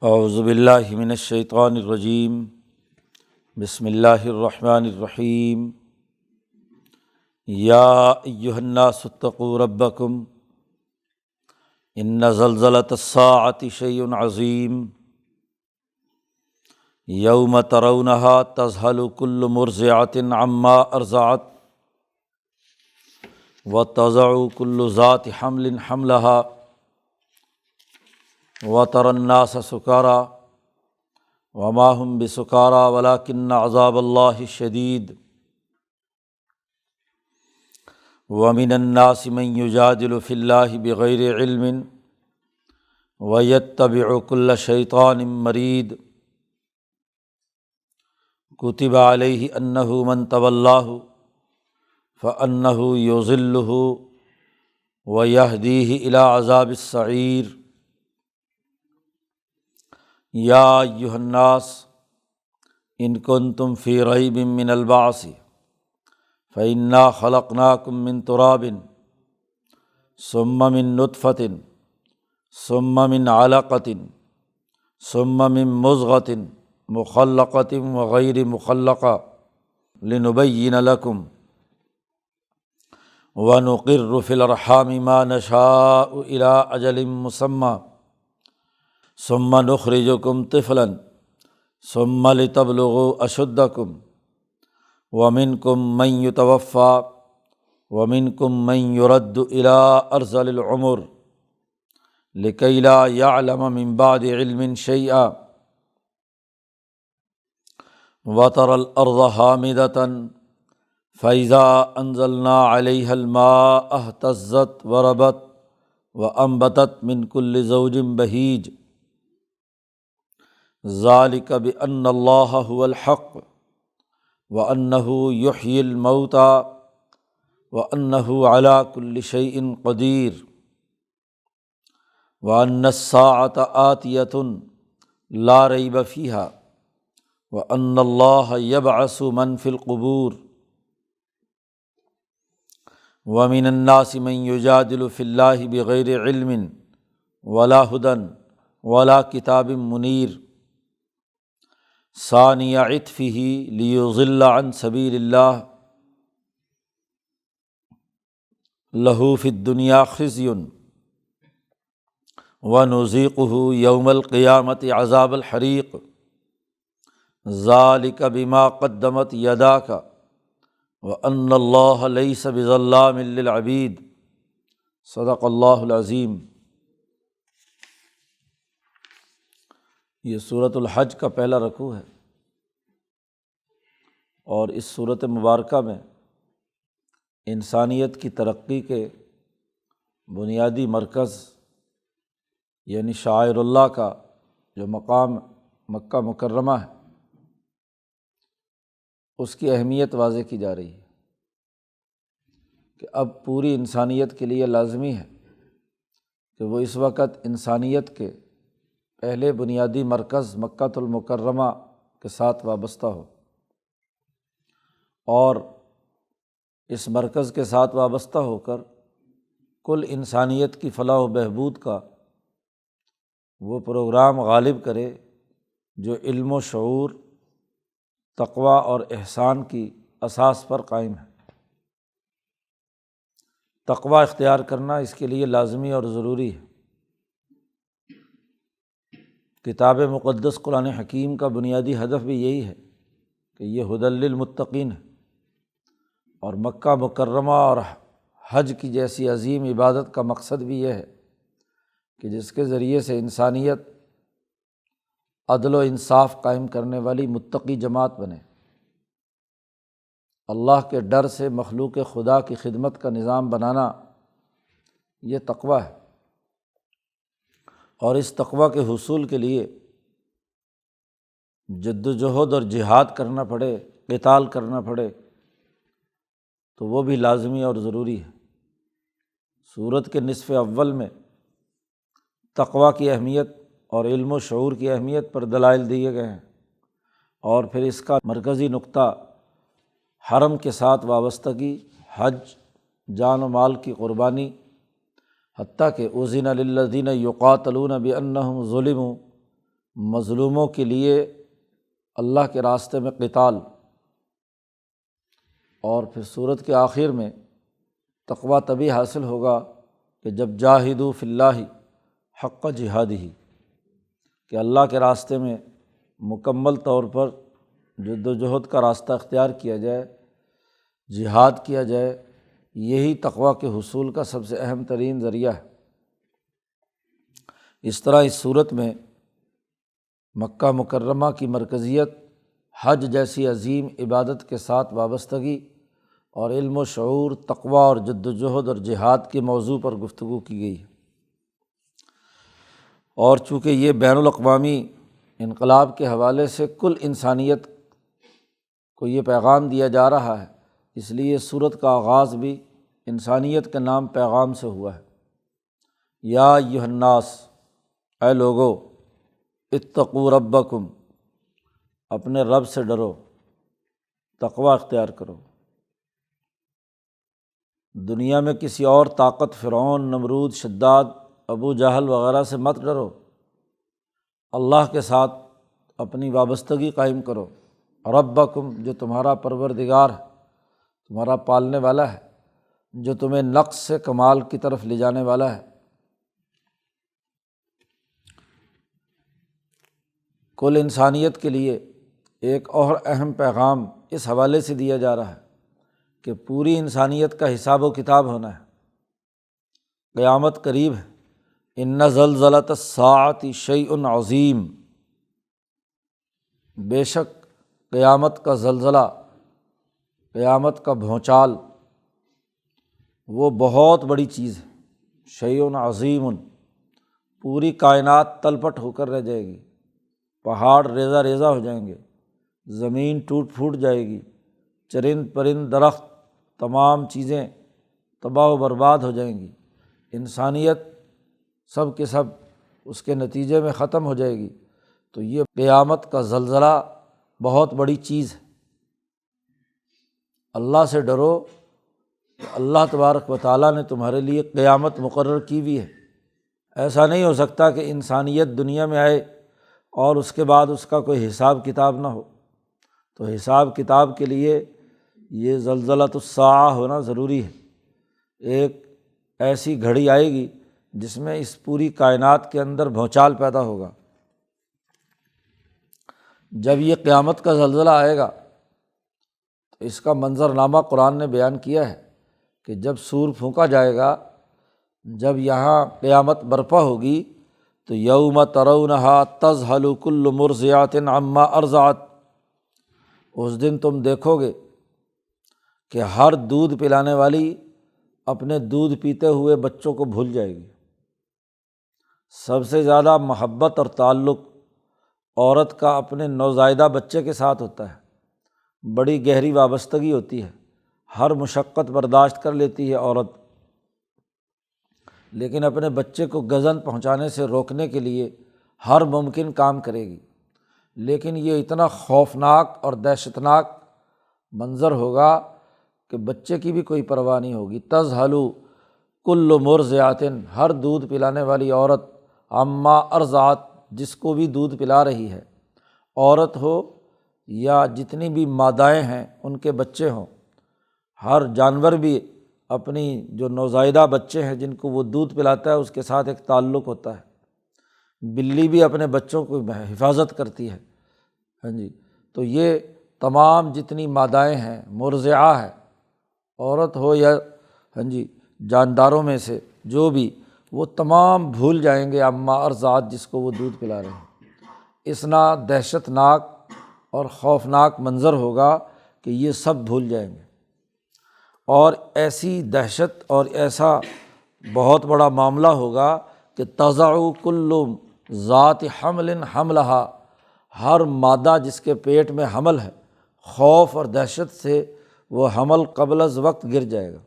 اعوذ باللہ من الشیطان الرجیم، بسم اللہ الرحمن الرحیم۔ یا ایہا الناس اتقوا ربکم ان زلزلۃ الساعۃ شیء عظیم یوم ترونہا تذہل کل مرضعۃ عما ارضعت وتضع کل ذات حمل حملہا وَتَرَى النَّاسَ سُكَارَىٰ وَمَا هُمْ بِسُكَارَىٰ وَلَٰكِنَّ عَذَابَ اللَّهِ شَدِيدٌ وَمِنَ النَّاسِ مَن يُجَادِلُ فِي اللَّهِ بِغَيْرِ عِلْمٍ وَيَتَّبِعُ كُلَّ شَيْطَانٍ مَرِيدٍ كُتِبَ عَلَيْهِ أَنَّهُ مَن تَوَلَّاهُ فَأَنَّهُ يُضِلُّهُ وَيَهْدِيهِ إِلَىٰ عَذَابِ السَّعِيرِ۔ یا ایہا الناس ان کنتم فی ریب من البعث فإنا خلقناکم من تراب ثم من نطفۃ ثم من علقۃ ثم من مضغۃ مخلقۃ وغیر مخلقہ لنبین لکم ونقر فی الارحام ما نشاء الی اجل مسمى ثم نخرجکم طفلا ثم لتبلغوا اشدکم ومنکم من یتوفی ومنکم من یرد الی ارذل العمر لکی لا یعلم من بعد علم شیئا وتری الارض ہامدۃ فاذا انزلنا علیہا الماء اہتزت وربت وانبتت من کل زوج بہیج ذالک بأن اللہ هو الحق وأنہ یحیی الموتى وأنہ علی کل شیء قدیر وأن الساعة آتیۃ لا ریب فیہا وأن اللہ یبعث من فی القبور ومن الناس من یجادل فی اللہ بغیر علم ولا ھدی ولا کتاب منیر ثانی عطفہ لیضل عن سبیل اللہ لہ فی الدنیا خزی ونذیقہ یوم القیامۃ عذاب الحریق ذالک بما قدمت یداک وان اللہ لیس بظلام للعبید۔ صدق اللہ العظیم۔ یہ سورۃ الحج کا پہلا رکوع ہے، اور اس سورۃ مبارکہ میں انسانیت کی ترقی کے بنیادی مرکز یعنی شعائر اللہ کا جو مقام مکہ مکرمہ ہے، اس کی اہمیت واضح کی جا رہی ہے کہ اب پوری انسانیت کے لیے لازمی ہے کہ وہ اس وقت انسانیت کے پہلے بنیادی مرکز مکہ المکرمہ کے ساتھ وابستہ ہو، اور اس مرکز کے ساتھ وابستہ ہو کر کل انسانیت کی فلاح و بہبود کا وہ پروگرام غالب کرے جو علم و شعور، تقویٰ اور احسان کی اساس پر قائم ہے۔ تقویٰ اختیار کرنا اس کے لیے لازمی اور ضروری ہے۔ کتاب مقدس قرآن حکیم کا بنیادی ہدف بھی یہی ہے کہ یہ ھدی للمتقین ہے، اور مکہ مکرمہ اور حج کی جیسی عظیم عبادت کا مقصد بھی یہ ہے کہ جس کے ذریعے سے انسانیت عدل و انصاف قائم کرنے والی متقی جماعت بنے، اللہ کے ڈر سے مخلوق خدا کی خدمت کا نظام بنانا، یہ تقویٰ ہے۔ اور اس تقویٰ کے حصول کے لیے جد و جہد اور جہاد کرنا پڑے، قتال کرنا پڑے، تو وہ بھی لازمی اور ضروری ہے۔ سورت کے نصف اول میں تقویٰ کی اہمیت اور علم و شعور کی اہمیت پر دلائل دیے گئے ہیں، اور پھر اس کا مرکزی نقطہ حرم کے ساتھ وابستگی، حج، جان و مال کی قربانی، حتیٰ کہ اذن للذین یقاتلون بانہم ظلموا، مظلوموں کے لیے اللہ کے راستے میں قتال، اور پھر سورت کے آخر میں تقویٰ تبھی حاصل ہوگا کہ جب جاہدوا فی اللہ حق جہادہ، کہ اللہ کے راستے میں مکمل طور پر جد و جہد کا راستہ اختیار کیا جائے، جہاد کیا جائے۔ یہی تقویٰ کے حصول کا سب سے اہم ترین ذریعہ ہے۔ اس طرح اس صورت میں مکہ مکرمہ کی مرکزیت، حج جیسی عظیم عبادت کے ساتھ وابستگی، اور علم و شعور، تقویٰ اور جد و جہد اور جہاد کے موضوع پر گفتگو کی گئی ہے۔ اور چونکہ یہ بین الاقوامی انقلاب کے حوالے سے کل انسانیت کو یہ پیغام دیا جا رہا ہے، اس لیے سورت کا آغاز بھی انسانیت کے نام پیغام سے ہوا ہے۔ یا ایھا الناس، اے لوگو، اتقوا ربکم، اپنے رب سے ڈرو، تقویٰ اختیار کرو۔ دنیا میں کسی اور طاقت، فرعون، نمرود، شداد، ابو جہل وغیرہ سے مت ڈرو، اللہ کے ساتھ اپنی وابستگی قائم کرو۔ ربکم، جو تمہارا پروردگار ہے، تمہارا پالنے والا ہے، جو تمہیں نقص سے کمال کی طرف لے جانے والا ہے۔ کل انسانیت کے لیے ایک اور اہم پیغام اس حوالے سے دیا جا رہا ہے کہ پوری انسانیت کا حساب و کتاب ہونا ہے۔ قیامت قریب ہے۔ ان زلزلۃ الساعۃ شیء عظیم، بے شک قیامت کا زلزلہ، قیامت کا بھونچال، وہ بہت بڑی چیز ہے۔ شیء عظیم، پوری کائنات تلپٹ ہو کر رہ جائے گی، پہاڑ ریزہ ریزہ ہو جائیں گے، زمین ٹوٹ پھوٹ جائے گی، چرند پرند، درخت، تمام چیزیں تباہ و برباد ہو جائیں گی، انسانیت سب کے سب اس کے نتیجے میں ختم ہو جائے گی۔ تو یہ قیامت کا زلزلہ بہت بڑی چیز ہے۔ اللہ سے ڈرو کہ اللہ تبارک و تعالیٰ نے تمہارے لیے قیامت مقرر کی ہوئی ہے۔ ایسا نہیں ہو سکتا کہ انسانیت دنیا میں آئے اور اس کے بعد اس کا کوئی حساب کتاب نہ ہو۔ تو حساب کتاب کے لیے یہ زلزلۃ الساعہ ہونا ضروری ہے۔ ایک ایسی گھڑی آئے گی جس میں اس پوری کائنات کے اندر بھونچال پیدا ہوگا۔ جب یہ قیامت کا زلزلہ آئے گا تو اس کا منظرنامہ قرآن نے بیان کیا ہے کہ جب سور پھونکا جائے گا، جب یہاں قیامت برپا ہوگی تو یوم ترونہا تذہل کل مرضعۃ عما ارضعت، اس دن تم دیکھو گے کہ ہر دودھ پلانے والی اپنے دودھ پیتے ہوئے بچوں کو بھول جائے گی۔ سب سے زیادہ محبت اور تعلق عورت کا اپنے نوزائیدہ بچے کے ساتھ ہوتا ہے، بڑی گہری وابستگی ہوتی ہے، ہر مشقت برداشت کر لیتی ہے عورت، لیکن اپنے بچے کو گزن پہنچانے سے روکنے کے لیے ہر ممکن کام کرے گی۔ لیکن یہ اتنا خوفناک اور دہشتناک منظر ہوگا کہ بچے کی بھی کوئی پرواہ نہیں ہوگی۔ تذہل کل مرضعۃ، ہر دودھ پلانے والی عورت، عما ارضعت، جس کو بھی دودھ پلا رہی ہے، عورت ہو یا جتنی بھی مادائیں ہیں ان کے بچے ہوں، ہر جانور بھی اپنی جو نوزائیدہ بچے ہیں جن کو وہ دودھ پلاتا ہے اس کے ساتھ ایک تعلق ہوتا ہے۔ بلی بھی اپنے بچوں کو حفاظت کرتی ہے، ہاں جی۔ تو یہ تمام جتنی مادائیں ہیں، مرضعہ ہے، عورت ہو یا ہاں جی جانداروں میں سے جو بھی، وہ تمام بھول جائیں گے اما ارضعت، جس کو وہ دودھ پلا رہے ہیں۔ اتنا دہشت ناک اور خوفناک منظر ہوگا کہ یہ سب بھول جائیں گے، اور ایسی دہشت اور ایسا بہت بڑا معاملہ ہوگا کہ تضع کل ذات حمل حملہا، ہر مادہ جس کے پیٹ میں حمل ہے، خوف اور دہشت سے وہ حمل قبل از وقت گر جائے گا،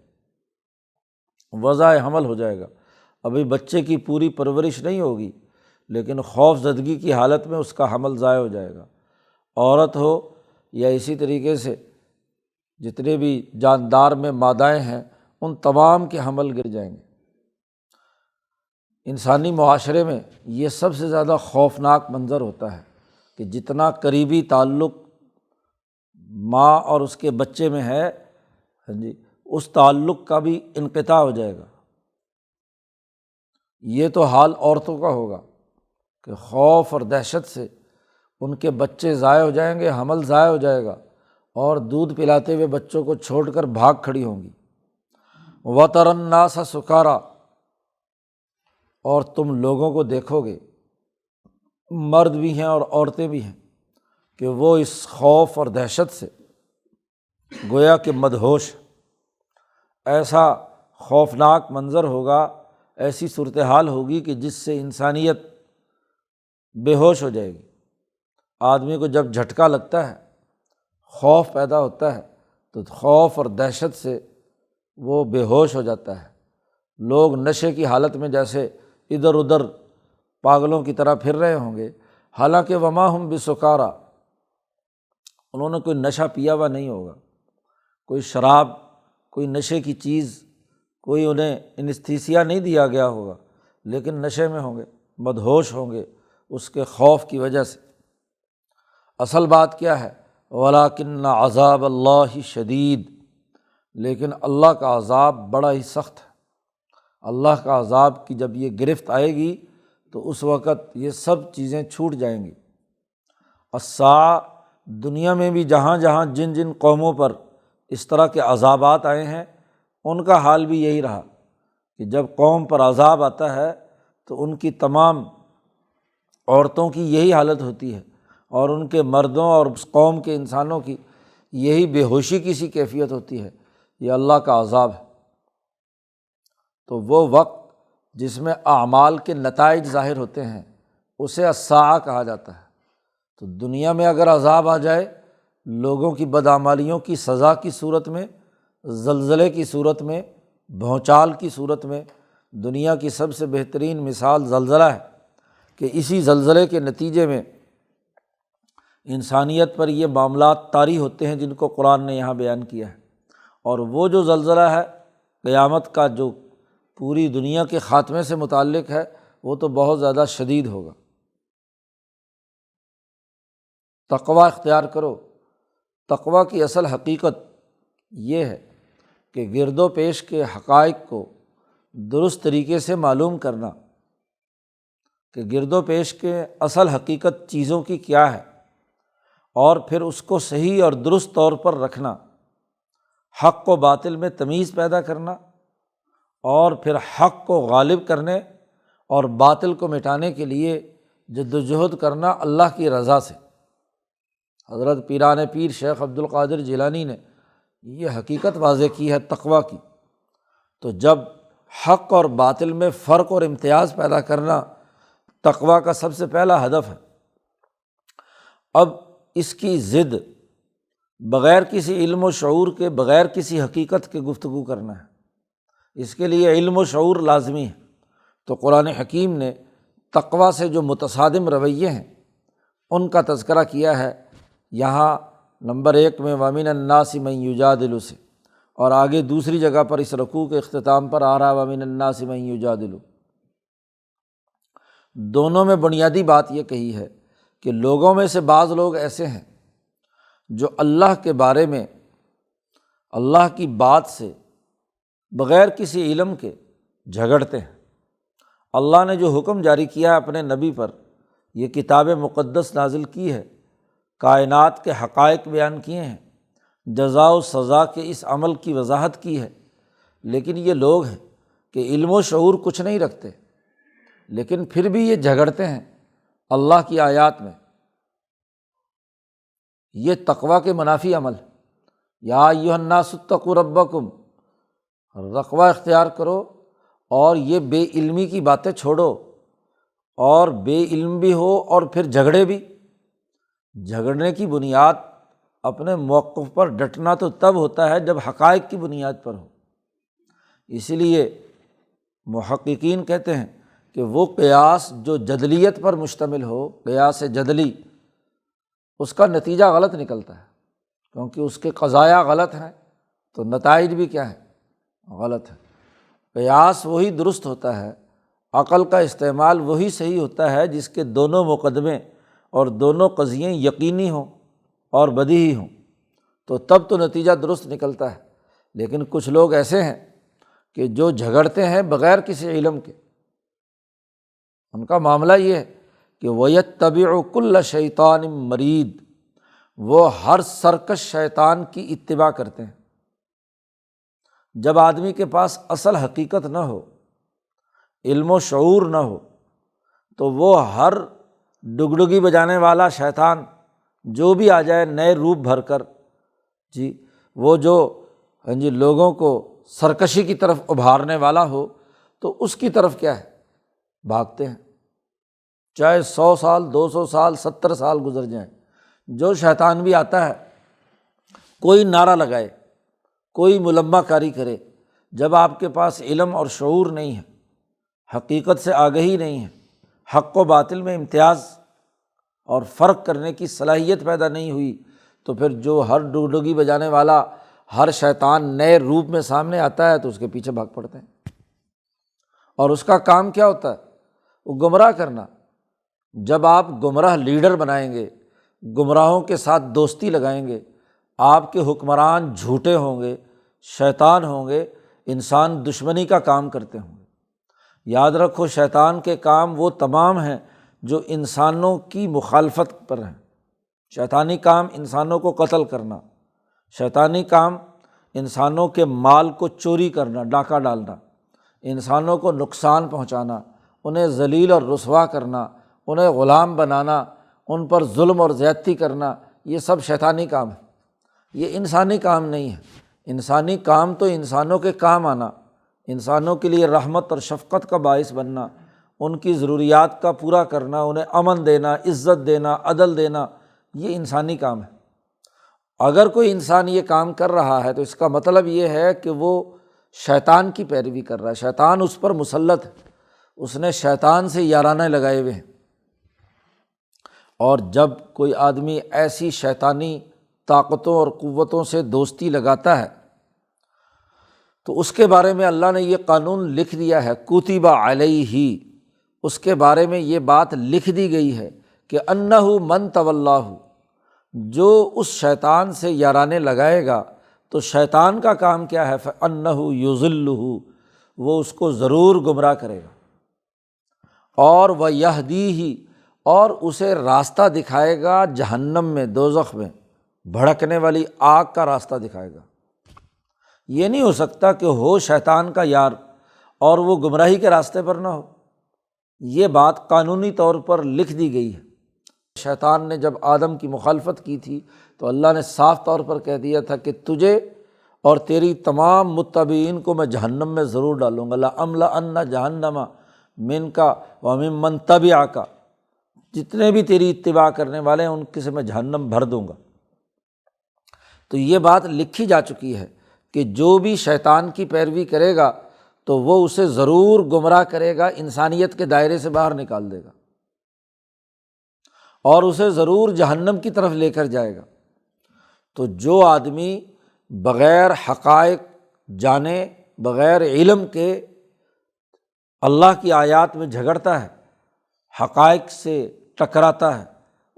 وضع حمل ہو جائے گا۔ ابھی بچے کی پوری پرورش نہیں ہوگی لیکن خوف زدگی کی حالت میں اس کا حمل ضائع ہو جائے گا۔ عورت ہو یا اسی طریقے سے جتنے بھی جاندار میں مادائیں ہیں، ان تمام کے حمل گر جائیں گے۔ انسانی معاشرے میں یہ سب سے زیادہ خوفناک منظر ہوتا ہے کہ جتنا قریبی تعلق ماں اور اس کے بچے میں ہے، ہاں جی، اس تعلق کا بھی انقطاع ہو جائے گا۔ یہ تو حال عورتوں کا ہوگا کہ خوف اور دہشت سے ان کے بچے ضائع ہو جائیں گے، حمل ضائع ہو جائے گا، اور دودھ پلاتے ہوئے بچوں کو چھوڑ کر بھاگ کھڑی ہوں گی۔ وَتَرَى النَّاسَ سُكَارَىٰ، اور تم لوگوں کو دیکھو گے، مرد بھی ہیں اور عورتیں بھی ہیں، کہ وہ اس خوف اور دہشت سے گویا کہ مدہوش، ایسا خوفناک منظر ہوگا، ایسی صورتحال ہوگی کہ جس سے انسانیت بے ہوش ہو جائے گی۔ آدمی کو جب جھٹکا لگتا ہے، خوف پیدا ہوتا ہے، تو خوف اور دہشت سے وہ بے ہوش ہو جاتا ہے۔ لوگ نشے کی حالت میں جیسے ادھر ادھر پاگلوں کی طرح پھر رہے ہوں گے، حالانکہ وما ہم بسکارا، انہوں نے کوئی نشہ پیا ہوا نہیں ہوگا، کوئی شراب، کوئی نشے کی چیز، کوئی انہیں انستھیسیا نہیں دیا گیا ہوگا، لیکن نشے میں ہوں گے، مدہوش ہوں گے اس کے خوف کی وجہ سے۔ اصل بات کیا ہے؟ وَلَٰكِنَّ عَذَابَ اللّٰہِ شدید، لیکن اللہ کا عذاب بڑا ہی سخت ہے۔ اللہ کا عذاب کی جب یہ گرفت آئے گی تو اس وقت یہ سب چیزیں چھوٹ جائیں گی۔ الساعہ، دنیا میں بھی جہاں جہاں جن جن قوموں پر اس طرح کے عذابات آئے ہیں، ان کا حال بھی یہی رہا کہ جب قوم پر عذاب آتا ہے تو ان کی تمام عورتوں کی یہی حالت ہوتی ہے، اور ان کے مردوں اور اس قوم کے انسانوں کی یہی بے ہوشی کی سی کیفیت ہوتی ہے۔ یہ اللہ کا عذاب ہے۔ تو وہ وقت جس میں اعمال کے نتائج ظاہر ہوتے ہیں اسے الساعہ کہا جاتا ہے۔ تو دنیا میں اگر عذاب آ جائے، لوگوں کی بدعمالیوں کی سزا کی صورت میں، زلزلے کی صورت میں، بھونچال کی صورت میں، دنیا کی سب سے بہترین مثال زلزلہ ہے کہ اسی زلزلے کے نتیجے میں انسانیت پر یہ معاملات طاری ہوتے ہیں جن کو قرآن نے یہاں بیان کیا ہے۔ اور وہ جو زلزلہ ہے قیامت کا، جو پوری دنیا کے خاتمے سے متعلق ہے، وہ تو بہت زیادہ شدید ہوگا۔ تقویٰ اختیار کرو۔ تقویٰ کی اصل حقیقت یہ ہے کہ گرد و پیش کے حقائق کو درست طریقے سے معلوم کرنا، کہ گرد و پیش کے اصل حقیقت چیزوں کی کیا ہے، اور پھر اس کو صحیح اور درست طور پر رکھنا، حق و باطل میں تمیز پیدا کرنا، اور پھر حق کو غالب کرنے اور باطل کو مٹانے کے لیے جد و جہد کرنا اللہ کی رضا سے۔ حضرت پیران پیر شیخ عبد القادر جیلانی نے یہ حقیقت واضح کی ہے تقویٰ کی۔ تو جب حق اور باطل میں فرق اور امتیاز پیدا کرنا تقویٰ کا سب سے پہلا ہدف ہے، اب اس کی ضد بغیر کسی علم و شعور کے، بغیر کسی حقیقت کے گفتگو کرنا ہے، اس کے لیے علم و شعور لازمی ہے۔ تو قرآن حکیم نے تقویٰ سے جو متصادم رویے ہیں ان کا تذکرہ کیا ہے یہاں نمبر 1 میں وَمِنَ النَّاسِ مَن يُجَادِلُ سے، اور آگے دوسری جگہ پر اس رکوع کے اختتام پر آ رہا وَمِنَ النَّاسِ مَن يُجَادِلُ۔ دونوں میں بنیادی بات یہ کہی ہے کہ لوگوں میں سے بعض لوگ ایسے ہیں جو اللہ کے بارے میں، اللہ کی بات سے بغیر کسی علم کے جھگڑتے ہیں۔ اللہ نے جو حکم جاری کیا اپنے نبی پر، یہ کتاب مقدس نازل کی ہے، کائنات کے حقائق بیان کیے ہیں، جزا و سزا کے اس عمل کی وضاحت کی ہے، لیکن یہ لوگ ہیں کہ علم و شعور کچھ نہیں رکھتے، لیکن پھر بھی یہ جھگڑتے ہیں اللہ کی آیات میں۔ یہ تقویٰ کے منافی عمل ہے۔ یا ایھا الناس اتقوا ربکم، تقویٰ اختیار کرو اور یہ بے علمی کی باتیں چھوڑو، اور بے علم بھی ہو اور پھر جھگڑے بھی۔ جھگڑنے کی بنیاد اپنے موقف پر ڈٹنا تو تب ہوتا ہے جب حقائق کی بنیاد پر ہو۔ اسی لیے محققین کہتے ہیں کہ وہ قیاس جو جدلیت پر مشتمل ہو، قیاس جدلی، اس کا نتیجہ غلط نکلتا ہے، کیونکہ اس کے قضایا غلط ہیں تو نتائج بھی کیا ہے؟ غلط ہے۔ قیاس وہی درست ہوتا ہے عقل کا استعمال وہی صحیح ہوتا ہے جس کے دونوں مقدمے اور دونوں قضیے یقینی ہوں اور بدیہی ہوں، تو تب تو نتیجہ درست نکلتا ہے۔ لیکن کچھ لوگ ایسے ہیں کہ جو جھگڑتے ہیں بغیر کسی علم کے، ان کا معاملہ یہ ہے کہ وَيَتَّبِعُ كُلَّ شَيْطَانٍ مَرِيدٍ، وہ ہر سرکش شیطان کی اتباع کرتے ہیں۔ جب آدمی کے پاس اصل حقیقت نہ ہو، علم و شعور نہ ہو، تو وہ ہر ڈگڈگی بجانے والا شیطان جو بھی آ جائے نئے روپ بھر کر، وہ جو لوگوں کو سرکشی کی طرف ابھارنے والا ہو، تو اس کی طرف کیا ہے، بھاگتے ہیں، چاہے 100 سال 200 سال 70 سال گزر جائیں۔ جو شیطان بھی آتا ہے، کوئی نعرہ لگائے، کوئی ملمہ کاری کرے، جب آپ کے پاس علم اور شعور نہیں ہے، حقیقت سے آگہی نہیں ہے، حق و باطل میں امتیاز اور فرق کرنے کی صلاحیت پیدا نہیں ہوئی، تو پھر جو ہر ڈگڈگی بجانے والا ہر شیطان نئے روپ میں سامنے آتا ہے تو اس کے پیچھے بھاگ پڑتے ہیں۔ اور اس کا کام کیا ہوتا ہے؟ وہ گمراہ کرنا۔ جب آپ گمراہ لیڈر بنائیں گے، گمراہوں کے ساتھ دوستی لگائیں گے، آپ کے حکمران جھوٹے ہوں گے، شیطان ہوں گے، انسان دشمنی کا کام کرتے ہوں گے۔ یاد رکھو، شیطان کے کام وہ تمام ہیں جو انسانوں کی مخالفت پر ہیں۔ شیطانی کام انسانوں کو قتل کرنا، شیطانی کام انسانوں کے مال کو چوری کرنا، ڈاکہ ڈالنا، انسانوں کو نقصان پہنچانا، انہیں ذلیل اور رسوا کرنا، انہیں غلام بنانا، ان پر ظلم اور زیادتی کرنا، یہ سب شیطانی کام ہے۔ یہ انسانی کام نہیں ہے۔ انسانی کام تو انسانوں کے کام آنا، انسانوں کے لیے رحمت اور شفقت کا باعث بننا، ان کی ضروریات کا پورا کرنا، انہیں امن دینا، عزت دینا، عدل دینا، یہ انسانی کام ہے۔ اگر کوئی انسان یہ کام کر رہا ہے تو اس کا مطلب یہ ہے کہ وہ شیطان کی پیروی کر رہا ہے، شیطان اس پر مسلط ہے، اس نے شیطان سے یارانے لگائے ہوئے ہیں۔ اور جب کوئی آدمی ایسی شیطانی طاقتوں اور قوتوں سے دوستی لگاتا ہے تو اس کے بارے میں اللہ نے یہ قانون لکھ دیا ہے، کتب علیہ، اس کے بارے میں یہ بات لکھ دی گئی ہے کہ انہ من تولاہ، جو اس شیطان سے یارانے لگائے گا تو شیطان کا کام کیا ہے، فانہ یضلہ، وہ اس کو ضرور گمراہ کرے گا، اور ویہدیہ، اور اسے راستہ دکھائے گا جہنم میں، دوزخ میں، بھڑکنے والی آگ کا راستہ دکھائے گا۔ یہ نہیں ہو سکتا کہ ہو شیطان کا یار اور وہ گمراہی کے راستے پر نہ ہو۔ یہ بات قانونی طور پر لکھ دی گئی ہے۔ شیطان نے جب آدم کی مخالفت کی تھی تو اللہ نے صاف طور پر کہہ دیا تھا کہ تجھے اور تیری تمام متبعین کو میں جہنم میں ضرور ڈالوں گا، لَأَمْلَأَنَّ جَهَنَّمَ مِنْكَ وَمِمَّنْ تَبِعَكَ، جتنے بھی تیری اتباع کرنے والے ہیں ان کے سے میں جہنم بھر دوں گا۔ تو یہ بات لکھی جا چکی ہے کہ جو بھی شیطان کی پیروی کرے گا تو وہ اسے ضرور گمراہ کرے گا، انسانیت کے دائرے سے باہر نکال دے گا اور اسے ضرور جہنم کی طرف لے کر جائے گا۔ تو جو آدمی بغیر حقائق جانے، بغیر علم کے اللہ کی آیات میں جھگڑتا ہے، حقائق سے ٹکراتا ہے،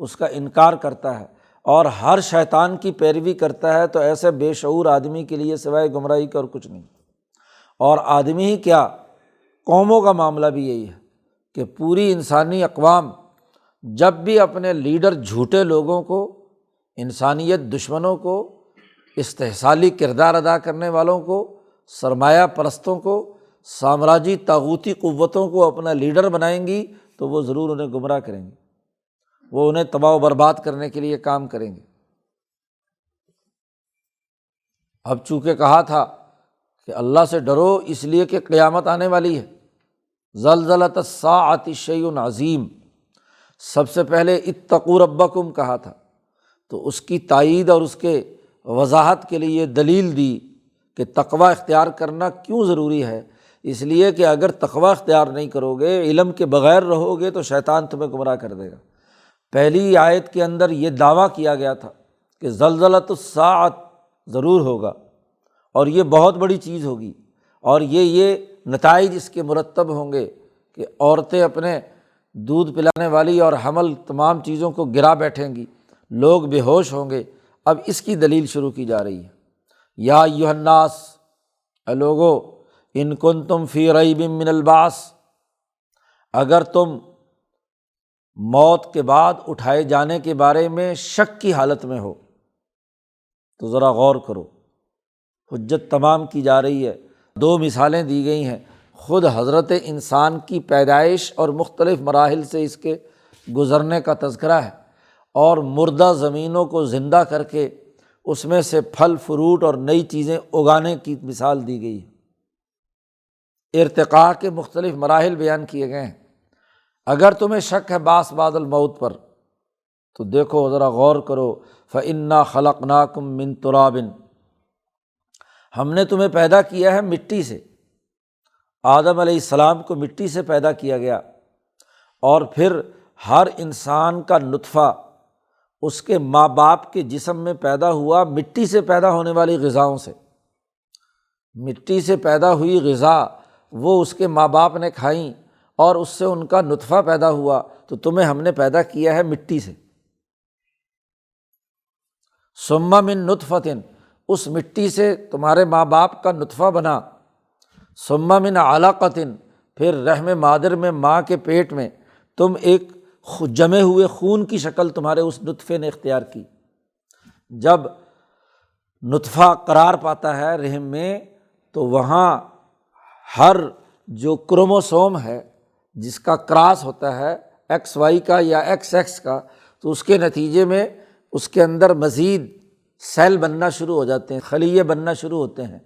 اس کا انکار کرتا ہے اور ہر شیطان کی پیروی کرتا ہے، تو ایسے بے شعور آدمی کے لیے سوائے گمراہی کا اور کچھ نہیں۔ اور آدمی ہی کیا، قوموں کا معاملہ بھی یہی ہے کہ پوری انسانی اقوام جب بھی اپنے لیڈر جھوٹے لوگوں کو، انسانیت دشمنوں کو، استحصالی کردار ادا کرنے والوں کو، سرمایہ پرستوں کو، سامراجی طاغوتی قوتوں کو اپنا لیڈر بنائیں گی تو وہ ضرور انہیں گمراہ کریں گے، وہ انہیں تباہ و برباد کرنے کے لیے کام کریں گے۔ اب چونکہ کہا تھا کہ اللہ سے ڈرو اس لیے کہ قیامت آنے والی ہے، زلزلۃ الساعۃ شیء عظیم، سب سے پہلے اتقوا ربکم کہا تھا، تو اس کی تائید اور اس کے وضاحت کے لیے دلیل دی کہ تقوی اختیار کرنا کیوں ضروری ہے۔ اس لیے کہ اگر تقوی اختیار نہیں کرو گے، علم کے بغیر رہو گے تو شیطان تمہیں گمراہ کر دے گا۔ پہلی آیت کے اندر یہ دعویٰ کیا گیا تھا کہ زلزلۃ الساعۃ ضرور ہوگا اور یہ بہت بڑی چیز ہوگی، اور یہ نتائج اس کے مرتب ہوں گے کہ عورتیں اپنے دودھ پلانے والی اور حمل تمام چیزوں کو گرا بیٹھیں گی، لوگ بے ہوش ہوں گے۔ اب اس کی دلیل شروع کی جا رہی ہے، یا ایھا الناس، اے لوگو، ان کنتم فی ریب من البعث، اگر تم موت کے بعد اٹھائے جانے کے بارے میں شک کی حالت میں ہو تو ذرا غور کرو۔ حجت تمام کی جا رہی ہے، دو مثالیں دی گئی ہیں، خود حضرت انسان کی پیدائش اور مختلف مراحل سے اس کے گزرنے کا تذکرہ ہے، اور مردہ زمینوں کو زندہ کر کے اس میں سے پھل فروٹ اور نئی چیزیں اگانے کی مثال دی گئی ہے، ارتقاء کے مختلف مراحل بیان کیے گئے ہیں۔ اگر تمہیں شک ہے بعث بعد الموت پر تو دیکھو ذرا غور کرو، فَإِنَّا خَلَقْنَاكُم مِّن تُرَابٍ، ہم نے تمہیں پیدا کیا ہے مٹی سے۔ آدم علیہ السلام کو مٹی سے پیدا کیا گیا، اور پھر ہر انسان کا نطفہ اس کے ماں باپ کے جسم میں پیدا ہوا مٹی سے پیدا ہونے والی غذاؤں سے۔ مٹی سے پیدا ہوئی غذا وہ اس کے ماں باپ نے کھائیں، اور اس سے ان کا نطفہ پیدا ہوا، تو تمہیں ہم نے پیدا کیا ہے مٹی سے۔ ثم من نطفۃ، اس مٹی سے تمہارے ماں باپ کا نطفہ بنا، ثم من علقۃ، پھر رحم مادر میں ماں کے پیٹ میں تم ایک جمے ہوئے خون کی شکل تمہارے اس نطفے نے اختیار کی۔ جب نطفہ قرار پاتا ہے رحم میں تو وہاں ہر جو کروموسوم ہے جس کا کراس ہوتا ہے ایکس وائی کا یا ایکس ایکس کا، تو اس کے نتیجے میں اس کے اندر مزید سیل بننا شروع ہو جاتے ہیں، خلیے بننا شروع ہوتے ہیں۔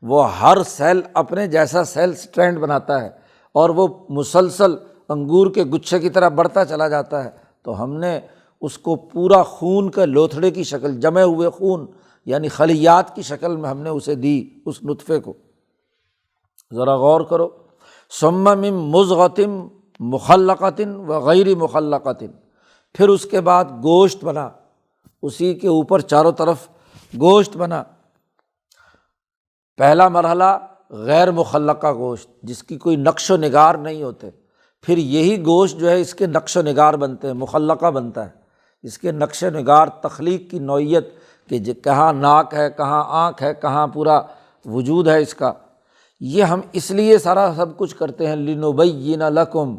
وہ ہر سیل اپنے جیسا سیل سٹرینڈ بناتا ہے، اور وہ مسلسل انگور کے گچھے کی طرح بڑھتا چلا جاتا ہے۔ تو ہم نے اس کو پورا خون کے لوتھڑے کی شکل، جمے ہوئے خون یعنی خلیات کی شکل میں ہم نے اسے دی اس نطفے کو۔ ذرا غور کرو، ثم من مضغۃ مخلقۃ وغیر مخلقۃ، پھر اس کے بعد گوشت بنا، اسی کے اوپر چاروں طرف گوشت بنا۔ پہلا مرحلہ غیر مخلقہ گوشت جس کی کوئی نقش و نگار نہیں ہوتے، پھر یہی گوشت جو ہے اس کے نقش و نگار بنتے ہیں، مخلقہ بنتا ہے، اس کے نقش و نگار تخلیق کی نوعیت کہ کہاں ناک ہے، کہاں آنکھ ہے، کہاں پورا وجود ہے اس کا۔ یہ ہم اس لیے سارا سب کچھ کرتے ہیں لِنُبَيِّنَ لَكُمْ،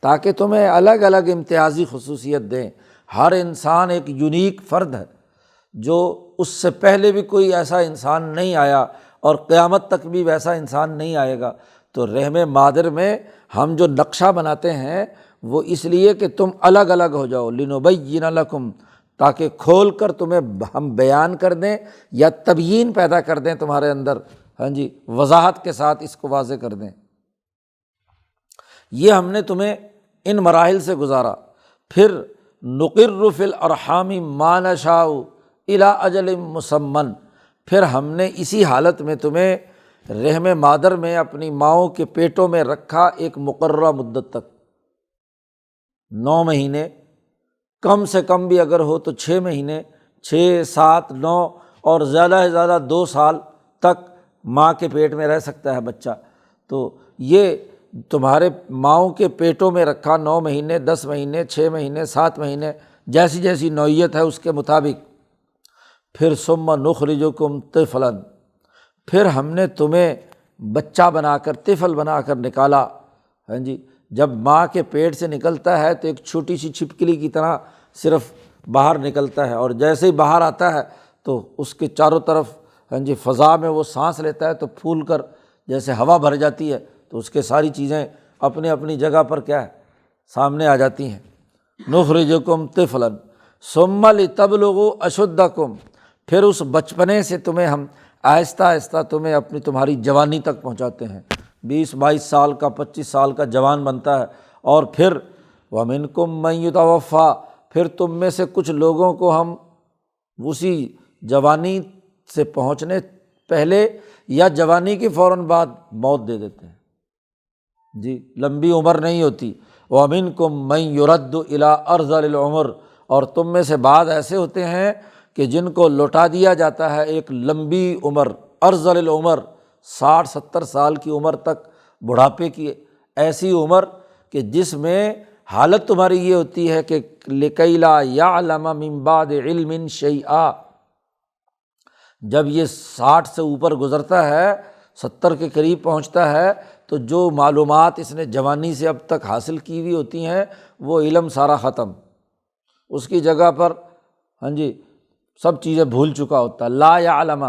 تاکہ تمہیں الگ الگ امتیازی خصوصیت دیں۔ ہر انسان ایک یونیک فرد ہے، جو اس سے پہلے بھی کوئی ایسا انسان نہیں آیا، اور قیامت تک بھی ویسا انسان نہیں آئے گا۔ تو رحم مادر میں ہم جو نقشہ بناتے ہیں وہ اس لیے کہ تم الگ الگ ہو جاؤ، لِنُبَيِّنَ لَكُمْ، تاکہ کھول کر تمہیں ہم بیان کر دیں یا تبیین پیدا کر دیں تمہارے اندر، ہاں جی، وضاحت کے ساتھ اس کو واضح کر دیں۔ یہ ہم نے تمہیں ان مراحل سے گزارا۔ پھر نقر فی الارحام ما نشاء الی اجل مسمى، پھر ہم نے اسی حالت میں تمہیں رحم مادر میں اپنی ماؤں کے پیٹوں میں رکھا ایک مقررہ مدت تک، 9 مہینے، کم سے کم بھی اگر ہو تو 6 مہینے، 6 7 9 اور زیادہ سے زیادہ 2 سال تک ماں کے پیٹ میں رہ سکتا ہے بچہ۔ تو یہ تمہارے ماؤں کے پیٹوں میں رکھا 9 مہینے، 10 مہینے، 6 مہینے، 7 مہینے، جیسی جیسی نوعیت ہے اس کے مطابق۔ پھر ثم نخرجکم طفلا، پھر ہم نے تمہیں بچہ بنا کر، طفل بنا کر نکالا، ہاں جی۔ جب ماں کے پیٹ سے نکلتا ہے تو ایک چھوٹی سی چھپکلی کی طرح صرف باہر نکلتا ہے، اور جیسے ہی باہر آتا ہے تو اس کے چاروں طرف، ہاں جی، فضا میں وہ سانس لیتا ہے تو پھول کر جیسے ہوا بھر جاتی ہے، تو اس کے ساری چیزیں اپنی اپنی جگہ پر کیا ہے، سامنے آ جاتی ہیں۔ نخرجکم طفلا ثم لتبلغوا اشدکم، پھر اس بچپنے سے تمہیں ہم آہستہ آہستہ تمہاری جوانی تک پہنچاتے ہیں، 20 22 سال کا، 25 سال کا جوان بنتا ہے۔ اور پھر وَمِنْكُم مَّن يُتَوَفَّىٰ، پھر تم میں سے کچھ لوگوں کو ہم اسی جوانی سے پہنچنے پہلے یا جوانی کے فوراً بعد موت دے دیتے ہیں، جی، لمبی عمر نہیں ہوتی۔ وَمِنْكُم مَّن يُرَدُّ إِلَىٰ أَرْذَلِ الْعُمُرِ، اور تم میں سے بعض ایسے ہوتے ہیں کہ جن کو لوٹا دیا جاتا ہے ایک لمبی عمر، ارذل العمر، 60 70 سال کی عمر تک، بڑھاپے کی ایسی عمر کہ جس میں حالت تمہاری یہ ہوتی ہے کہ لکی لا یعلم من بعد علم شیئا، جب یہ 60 سے اوپر گزرتا ہے، 70 کے قریب پہنچتا ہے، تو جو معلومات اس نے جوانی سے اب تک حاصل کی ہوئی ہوتی ہیں وہ علم سارا ختم، اس کی جگہ پر سب چیزیں بھول چکا ہوتا ہے۔ لا یعلم،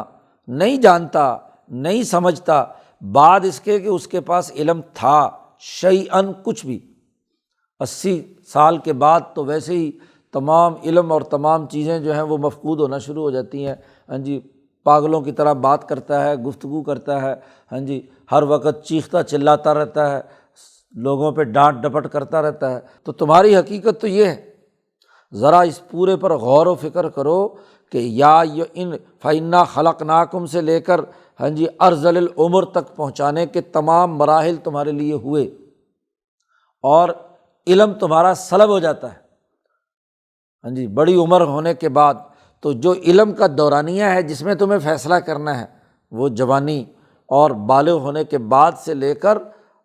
نہیں جانتا، نہیں سمجھتا، بعد اس کے کہ اس کے پاس علم تھا، شیئن کچھ بھی۔ 80 سال کے بعد تو ویسے ہی تمام علم اور تمام چیزیں جو ہیں وہ مفقود ہونا شروع ہو جاتی ہیں۔ پاگلوں کی طرح بات کرتا ہے، گفتگو کرتا ہے، ہر وقت چیختا چلاتا رہتا ہے، لوگوں پہ ڈانٹ ڈپٹ کرتا رہتا ہے۔ تو تمہاری حقیقت تو یہ ہے، ذرا اس پورے پر غور و فکر کرو کہ ان فَإِنَّا خَلَقْنَاكُمْ سے لے کر ارذل العمر تک پہنچانے کے تمام مراحل تمہارے لیے ہوئے، اور علم تمہارا سلب ہو جاتا ہے بڑی عمر ہونے کے بعد۔ تو جو علم کا دورانیہ ہے جس میں تمہیں فیصلہ کرنا ہے، وہ جوانی اور بالغ ہونے کے بعد سے لے کر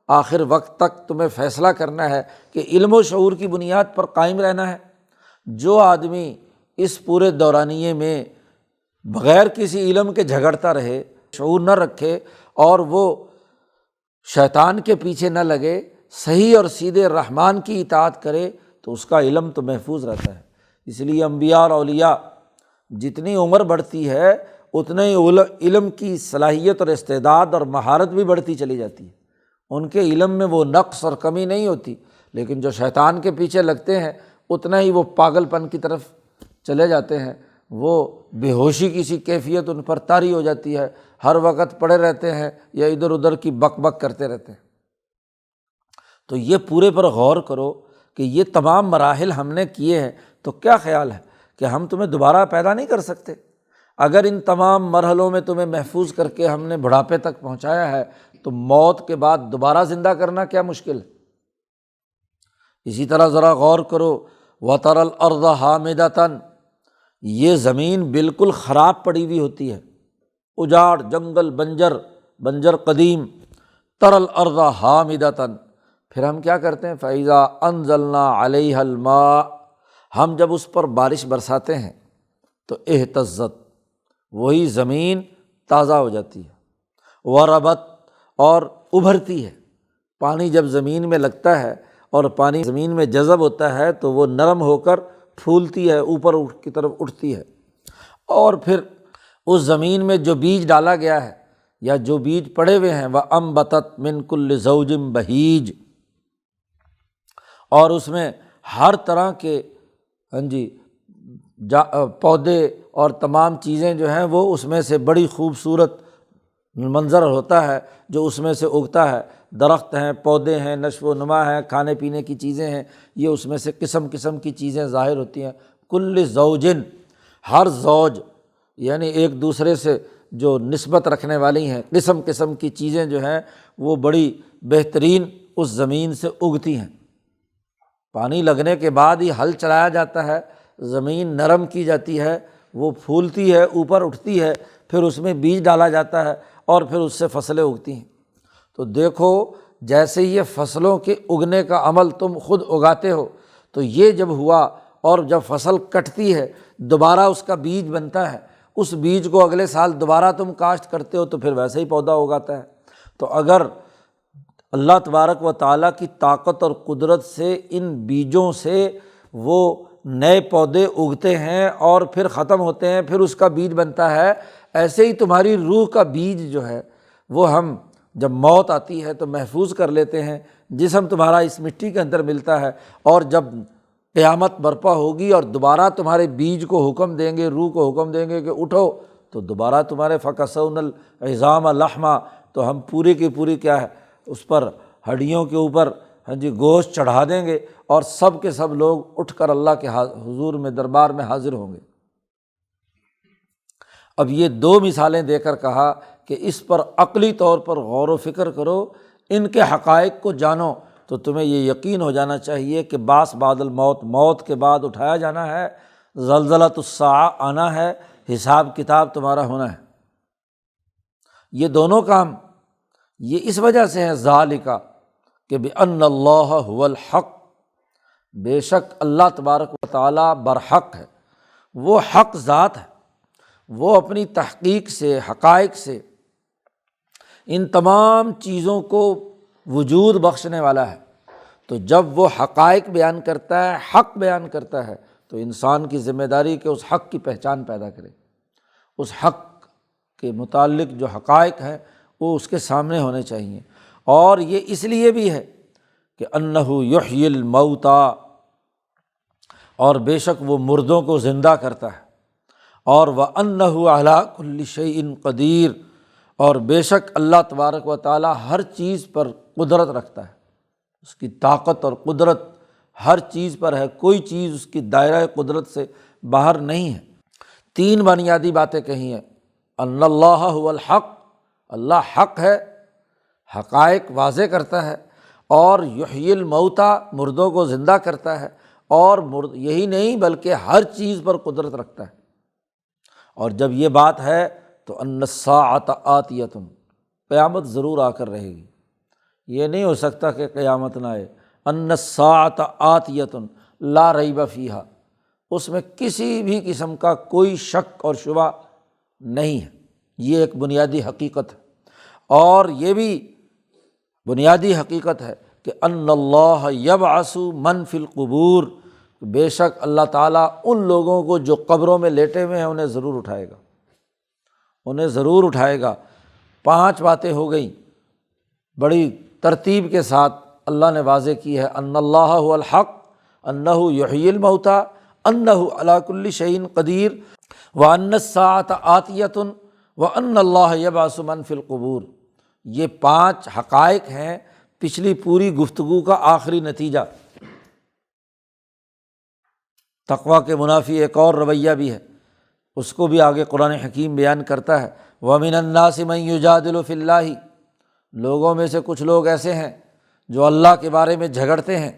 آخر وقت تک تمہیں فیصلہ کرنا ہے کہ علم و شعور کی بنیاد پر قائم رہنا ہے۔ جو آدمی اس پورے دورانیے میں بغیر کسی علم کے جھگڑتا رہے، شعور نہ رکھے، اور وہ شیطان کے پیچھے نہ لگے، صحیح اور سیدھے رحمان کی اطاعت کرے، تو اس کا علم تو محفوظ رہتا ہے۔ اس لیے انبیاء اور اولیاء جتنی عمر بڑھتی ہے اتنے ہی علم کی صلاحیت اور استعداد اور مہارت بھی بڑھتی چلی جاتی ہے، ان کے علم میں وہ نقص اور کمی نہیں ہوتی۔ لیکن جو شیطان کے پیچھے لگتے ہیں اتنا ہی وہ پاگل پن کی طرف چلے جاتے ہیں، وہ بے ہوشی کی سی کیفیت ان پر طاری ہو جاتی ہے، ہر وقت پڑے رہتے ہیں یا ادھر ادھر کی بک بک کرتے رہتے ہیں۔ تو یہ پورے پر غور کرو کہ یہ تمام مراحل ہم نے کیے ہیں، تو کیا خیال ہے کہ ہم تمہیں دوبارہ پیدا نہیں کر سکتے؟ اگر ان تمام مرحلوں میں تمہیں محفوظ کر کے ہم نے بڑھاپے تک پہنچایا ہے، تو موت کے بعد دوبارہ زندہ کرنا کیا مشکل ہے؟ اسی طرح ذرا غور کرو، وَتَرَى الْأَرْضَ حَامِدَةً، یہ زمین بالکل خراب پڑی ہوئی ہوتی ہے، اجاڑ، جنگل، بنجر قدیم، تَرَى الْأَرْضَ حَامِدَةً، پھر ہم کیا کرتے ہیں؟ فَإِذَا أَنزَلْنَا عَلَيْهَا الْمَاءَ، ہم جب اس پر بارش برساتے ہیں تو اہتزت، وہی زمین تازہ ہو جاتی ہے، وربت، اور ابھرتی ہے۔ پانی جب زمین میں لگتا ہے اور پانی زمین میں جذب ہوتا ہے تو وہ نرم ہو کر پھولتی ہے، اوپر کی طرف اٹھتی ہے، اور پھر اس زمین میں جو بیج ڈالا گیا ہے یا جو بیج پڑے ہوئے ہیں، وَأَنبَتَتْ مِن كُلِّ زَوْجٍ بَهِيجٍ، اور اس میں ہر طرح کے پودے اور تمام چیزیں جو ہیں وہ اس میں سے بڑی خوبصورت منظر ہوتا ہے جو اس میں سے اگتا ہے، درخت ہیں، پودے ہیں، نشو و نما ہیں، کھانے پینے کی چیزیں ہیں، یہ اس میں سے قسم قسم کی چیزیں ظاہر ہوتی ہیں۔ کل زوجن، ہر زوج یعنی ایک دوسرے سے جو نسبت رکھنے والی ہیں، قسم قسم کی چیزیں جو ہیں وہ بڑی بہترین اس زمین سے اگتی ہیں۔ پانی لگنے کے بعد ہی ہل چلایا جاتا ہے، زمین نرم کی جاتی ہے، وہ پھولتی ہے، اوپر اٹھتی ہے، پھر اس میں بیج ڈالا جاتا ہے اور پھر اس سے فصلیں اگتی ہیں۔ تو دیکھو جیسے یہ فصلوں کے اگنے کا عمل تم خود اگاتے ہو، تو یہ جب ہوا اور جب فصل کٹتی ہے دوبارہ اس کا بیج بنتا ہے، اس بیج کو اگلے سال دوبارہ تم کاشت کرتے ہو تو پھر ویسے ہی پودا اگاتا ہے۔ تو اگر اللہ تبارک و تعالیٰ کی طاقت اور قدرت سے ان بیجوں سے وہ نئے پودے اگتے ہیں اور پھر ختم ہوتے ہیں، پھر اس کا بیج بنتا ہے، ایسے ہی تمہاری روح کا بیج جو ہے وہ ہم جب موت آتی ہے تو محفوظ کر لیتے ہیں، جسم تمہارا اس مٹی کے اندر ملتا ہے، اور جب قیامت برپا ہوگی اور دوبارہ تمہارے بیج کو حکم دیں گے، روح کو حکم دیں گے کہ اٹھو، تو دوبارہ تمہارے فَكَسَوْنَا الْعِظَامَ لَحْمًا، تو ہم پوری کی پوری کیا ہے اس پر ہڈیوں کے اوپر گوشت چڑھا دیں گے، اور سب کے سب لوگ اٹھ کر اللہ کے حضور میں دربار میں حاضر ہوں گے۔ اب یہ دو مثالیں دے کر کہا کہ اس پر عقلی طور پر غور و فکر کرو، ان کے حقائق کو جانو، تو تمہیں یہ یقین ہو جانا چاہیے کہ بعث بعد الموت، موت کے بعد اٹھایا جانا ہے، زلزلۃ الساعہ آنا ہے، حساب کتاب تمہارا ہونا ہے۔ یہ دونوں کام یہ اس وجہ سے ہیں ذالکا، کہ بِأَنَّ اللَّهَ هُوَ الْحَقُّ، بے شک اللہ تبارک و تعالیٰ برحق ہے، وہ حق ذات ہے، وہ اپنی تحقیق سے، حقائق سے ان تمام چیزوں کو وجود بخشنے والا ہے۔ تو جب وہ حقائق بیان کرتا ہے، حق بیان کرتا ہے، تو انسان کی ذمہ داری کہ اس حق کی پہچان پیدا کرے، اس حق کے متعلق جو حقائق ہیں وہ اس کے سامنے ہونے چاہیے۔ اور یہ اس لیے بھی ہے کہ انہ یحیی الموتیٰ، اور بے شک وہ مردوں کو زندہ کرتا ہے، اور وانہ علی کل شیء قدیر، اور بے شک اللہ تبارک و تعالیٰ ہر چیز پر قدرت رکھتا ہے، اس کی طاقت اور قدرت ہر چیز پر ہے، کوئی چیز اس کی دائرہ قدرت سے باہر نہیں ہے۔ تین بنیادی باتیں کہی ہیں، ان اللہ هو الحق، اللہ حق ہے، حقائق واضح کرتا ہے، اور یحیی الموتیٰ، مردوں کو زندہ کرتا ہے، اور یہی نہیں بلکہ ہر چیز پر قدرت رکھتا ہے۔ اور جب یہ بات ہے تو ان الساعۃ آتیۃ، قیامت ضرور آ کر رہے گی، یہ نہیں ہو سکتا کہ قیامت نہ آئے۔ ان الساعۃ آتیۃ لا ریب فیہا، اس میں کسی بھی قسم کا کوئی شک اور شبہ نہیں ہے، یہ ایک بنیادی حقیقت ہے۔ اور یہ بھی بنیادی حقیقت ہے کہ ان اللہ یبعث من فی القبور، بے شک اللہ تعالیٰ ان لوگوں کو جو قبروں میں لیٹے ہوئے ہیں انہیں ضرور اٹھائے گا، انہیں ضرور اٹھائے گا۔ 5 باتیں ہو گئیں، بڑی ترتیب کے ساتھ اللہ نے واضح کی ہے، ان اللہ هو الحق، انہ یحیی الموتیٰ، انہ علی کل شیء قدیر، وان الساعۃ آتیۃ، وان اللہ یبعث من فی القبور۔ یہ 5 حقائق ہیں پچھلی پوری گفتگو کا آخری نتیجہ۔ تقویٰ کے منافی ایک اور رویہ بھی ہے، اس کو بھی آگے قرآن حکیم بیان کرتا ہے، وَمِنَ النَّاسِ مَن يُجَادِلُ فِي اللَّهِ، لوگوں میں سے کچھ لوگ ایسے ہیں جو اللہ کے بارے میں جھگڑتے ہیں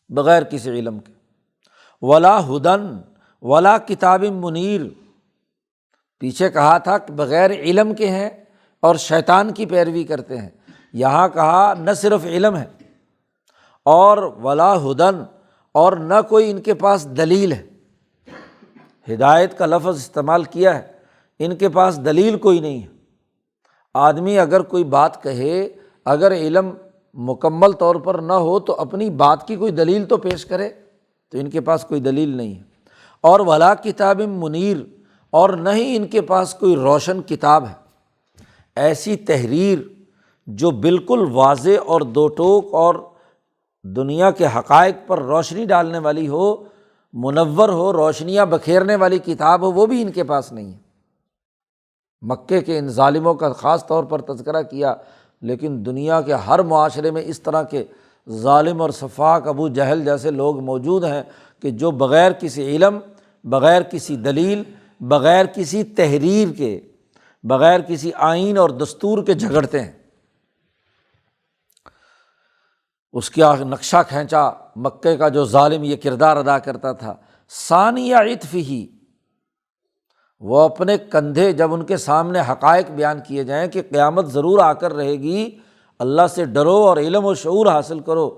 بغیر کسی علم کے، وَلَا هُدًى وَلَا كِتَابٍ مُنِيرٍ، پیچھے کہا تھا کہ بغیر علم کے ہیں اور شیطان کی پیروی کرتے ہیں، یہاں کہا نہ صرف علم ہے اور ولا ہدن، اور نہ کوئی ان کے پاس دلیل ہے۔ ہدایت کا لفظ استعمال کیا ہے، ان کے پاس دلیل کوئی نہیں ہے۔ آدمی اگر کوئی بات کہے، اگر علم مکمل طور پر نہ ہو تو اپنی بات کی کوئی دلیل تو پیش کرے، تو ان کے پاس کوئی دلیل نہیں ہے۔ اور ولا کتاب منیر، اور نہ ہی ان کے پاس کوئی روشن کتاب ہے، ایسی تحریر جو بالکل واضح اور دو ٹوک اور دنیا کے حقائق پر روشنی ڈالنے والی ہو، منور ہو، روشنیاں بکھیرنے والی کتاب ہو، وہ بھی ان کے پاس نہیں ہے۔ مکے کے ان ظالموں کا خاص طور پر تذکرہ کیا، لیکن دنیا کے ہر معاشرے میں اس طرح کے ظالم اور سفاک ابو جہل جیسے لوگ موجود ہیں کہ جو بغیر کسی علم، بغیر کسی دلیل، بغیر کسی تحریر کے، بغیر کسی آئین اور دستور کے جھگڑتے ہیں۔ اس کا نقشہ کھینچا مکے کا جو ظالم یہ کردار ادا کرتا تھا، ثانی عطفہ، وہ اپنے کندھے، جب ان کے سامنے حقائق بیان کیے جائیں کہ قیامت ضرور آ کر رہے گی، اللہ سے ڈرو اور علم و شعور حاصل کرو،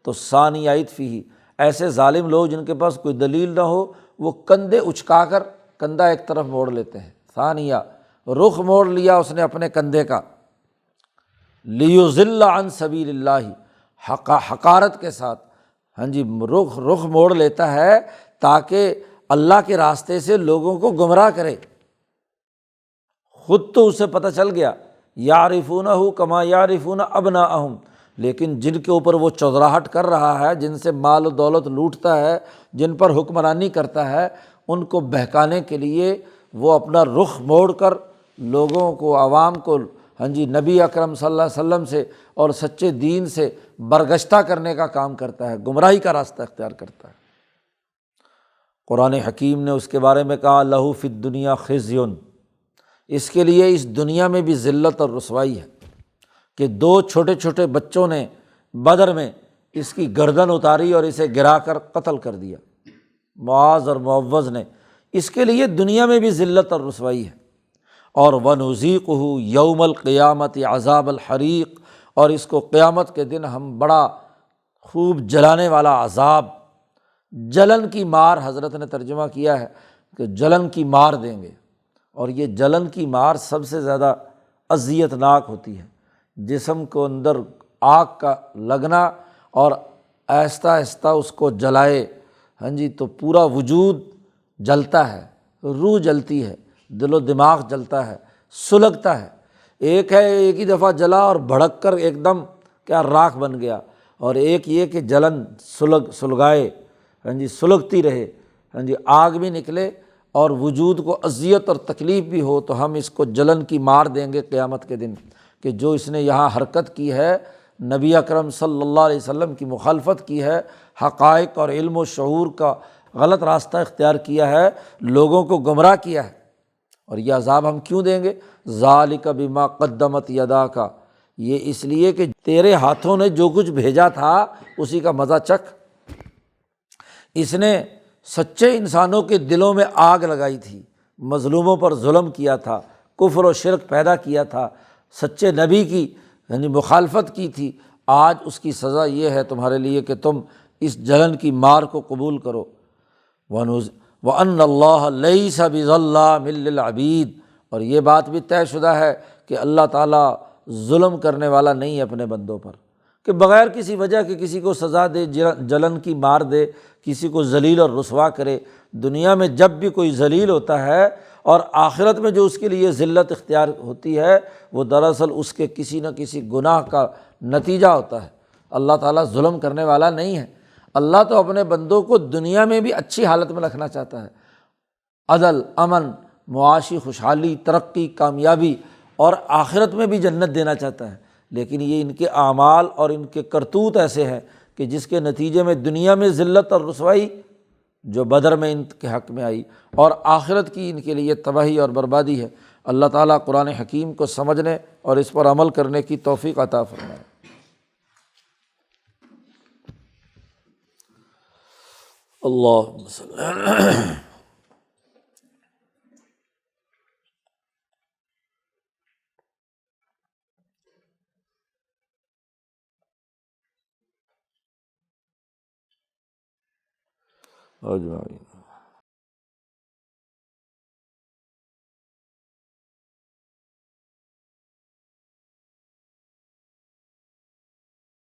تو ثانی عطفہ، ایسے ظالم لوگ جن کے پاس کوئی دلیل نہ ہو، وہ کندھے اچکا کر کندھا ایک طرف موڑ لیتے ہیں۔ ثانیہ، رخ موڑ لیا اس نے اپنے کندھے کا، لیضل عن سبیل اللہ، حقارت کے ساتھ، ہاں جی، رخ موڑ لیتا ہے تاکہ اللہ کے راستے سے لوگوں کو گمراہ کرے۔ خود تو اسے پتہ چل گیا، یعرفونہ کما یعرفون ابناءہم، لیکن جن کے اوپر وہ چودراہٹ کر رہا ہے، جن سے مال و دولت لوٹتا ہے، جن پر حکمرانی کرتا ہے، ان کو بہکانے کے لیے وہ اپنا رخ موڑ کر لوگوں کو، عوام کو، ہاں جی، نبی اکرم صلی اللہ علیہ وسلم سے اور سچے دین سے برگشتہ کرنے کا کام کرتا ہے، گمراہی کا راستہ اختیار کرتا ہے۔ قرآن حکیم نے اس کے بارے میں کہا، لہو فی الدنیا خزی، اس کے لیے اس دنیا میں بھی ذلت اور رسوائی ہے کہ 2 چھوٹے چھوٹے بچوں نے بدر میں اس کی گردن اتاری اور اسے گرا کر قتل کر دیا، معاذ اور معوذ نے، اس کے لیے دنیا میں بھی ذلت اور رسوائی ہے۔ اور وَنُذِيقُهُ يَوْمَ الْقِيَامَةِ عَذَابَ الْحَرِيقِ، اور اس کو قیامت کے دن ہم بڑا خوب جلانے والا عذاب، جلن کی مار حضرت نے ترجمہ کیا ہے کہ جلن کی مار دیں گے۔ اور یہ جلن کی مار سب سے زیادہ اذیت ناک ہوتی ہے، جسم کو اندر آگ کا لگنا اور آہستہ آہستہ اس کو جلائے، ہاں جی، تو پورا وجود جلتا ہے، روح جلتی ہے، دل و دماغ جلتا ہے، سلگتا ہے۔ ایک ہے ایک ہی دفعہ جلا اور بھڑک کر ایک دم کیا راکھ بن گیا، اور ایک یہ کہ جلن سلگائے، ہاں جی، سلگتی رہے، ہاں جی، آگ بھی نکلے اور وجود کو اذیت اور تکلیف بھی ہو، تو ہم اس کو جلن کی مار دیں گے قیامت کے دن کہ جو اس نے یہاں حرکت کی ہے، نبی اکرم صلی اللہ علیہ وسلم کی مخالفت کی ہے، حقائق اور علم و شعور کا غلط راستہ اختیار کیا ہے، لوگوں کو گمراہ کیا ہے۔ اور یہ عذاب ہم کیوں دیں گے؟ ذالک بما قدمت یداک، یہ اس لیے کہ تیرے ہاتھوں نے جو کچھ بھیجا تھا اسی کا مزہ چکھ۔ اس نے سچے انسانوں کے دلوں میں آگ لگائی تھی، مظلوموں پر ظلم کیا تھا، کفر و شرک پیدا کیا تھا، سچے نبی کی یعنی مخالفت کی تھی۔ آج اس کی سزا یہ ہے تمہارے لیے کہ تم اس جلن کی مار کو قبول کرو۔ وَأَنَّ اللَّهَ لَيْسَ بِظَلَّامٍ لِّلْعَبِيدِ، اور یہ بات بھی طے شدہ ہے کہ اللہ تعالیٰ ظلم کرنے والا نہیں ہے اپنے بندوں پر، کہ بغیر کسی وجہ کے کسی کو سزا دے، جلن کی مار دے، کسی کو ذلیل اور رسوا کرے۔ دنیا میں جب بھی کوئی ذلیل ہوتا ہے اور آخرت میں جو اس کے لیے ذلت اختیار ہوتی ہے، وہ دراصل اس کے کسی نہ کسی گناہ کا نتیجہ ہوتا ہے۔ اللہ تعالیٰ ظلم کرنے والا نہیں ہے۔ اللہ تو اپنے بندوں کو دنیا میں بھی اچھی حالت میں رکھنا چاہتا ہے، عدل، امن، معاشی خوشحالی، ترقی، کامیابی، اور آخرت میں بھی جنت دینا چاہتا ہے۔ لیکن یہ ان کے اعمال اور ان کے کرتوت ایسے ہیں کہ جس کے نتیجے میں دنیا میں ذلت اور رسوائی جو بدر میں ان کے حق میں آئی، اور آخرت کی ان کے لیے تباہی اور بربادی ہے۔ اللہ تعالیٰ قرآن حکیم کو سمجھنے اور اس پر عمل کرنے کی توفیق عطا فرمائے۔ اللہم صلی اجمعین۔